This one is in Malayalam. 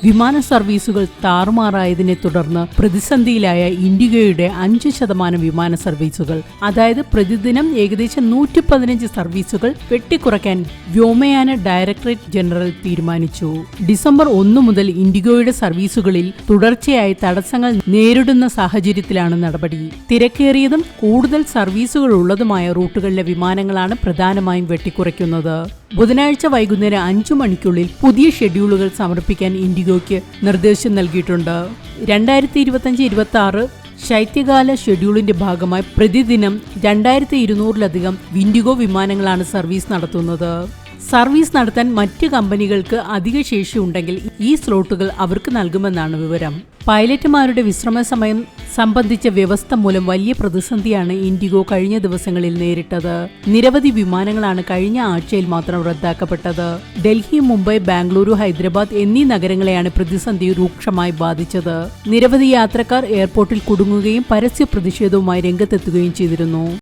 വിമാന സർവീസുകൾ താറുമാറായതിനെ തുടർന്ന് പ്രതിസന്ധിയിലായ ഇൻഡിഗോയുടെ 5% വിമാന സർവീസുകൾ, അതായത് പ്രതിദിനം ഏകദേശം 115 സർവീസുകൾ വെട്ടിക്കുറയ്ക്കാൻ വ്യോമയാന ഡയറക്ടറേറ്റ് ജനറൽ തീരുമാനിച്ചു. ഡിസംബർ 1 മുതൽ ഇൻഡിഗോയുടെ സർവീസുകളിൽ തുടർച്ചയായി തടസ്സങ്ങൾ നേരിടുന്ന സാഹചര്യത്തിലാണ് നടപടി. തിരക്കേറിയതും കൂടുതൽ സർവീസുകൾ ഉള്ളതുമായ റൂട്ടുകളിലെ വിമാനങ്ങളാണ് പ്രധാനമായും വെട്ടിക്കുറയ്ക്കുന്നത്. ബുധനാഴ്ച വൈകുന്നേരം 5 മണിക്കുള്ളിൽ പുതിയ ഷെഡ്യൂളുകൾ സമർപ്പിക്കാൻ ഇൻഡിഗോയ്ക്ക് നിർദ്ദേശം നൽകിയിട്ടുണ്ട്. 2025-26 ശൈത്യകാല ഷെഡ്യൂളിന്റെ ഭാഗമായി പ്രതിദിനം 2200-ലധികം ഇൻഡിഗോ വിമാനങ്ങളാണ് സർവീസ് നടത്തുന്നത്. സർവീസ് നടത്താൻ മറ്റ് കമ്പനികൾക്ക് അധിക ശേഷി ഉണ്ടെങ്കിൽ ഈ സ്ലോട്ടുകൾ അവർക്ക് നൽകുമെന്നാണ് വിവരം. പൈലറ്റുമാരുടെ വിശ്രമ സമയം സംബന്ധിച്ച വ്യവസ്ഥ മൂലം വലിയ പ്രതിസന്ധിയാണ് ഇൻഡിഗോ കഴിഞ്ഞ ദിവസങ്ങളിൽ നേരിട്ടത്. നിരവധി വിമാനങ്ങളാണ് കഴിഞ്ഞ ആഴ്ചയിൽ മാത്രം റദ്ദാക്കപ്പെട്ടത്. ഡൽഹി, മുംബൈ, ബാംഗ്ലൂരു, ഹൈദരാബാദ് എന്നീ നഗരങ്ങളെയാണ് പ്രതിസന്ധി രൂക്ഷമായി ബാധിച്ചത്. നിരവധി യാത്രക്കാർ എയർപോർട്ടിൽ കുടുങ്ങുകയും പരസ്യ പ്രതിഷേധവുമായി രംഗത്തെത്തുകയും ചെയ്തിരുന്നു.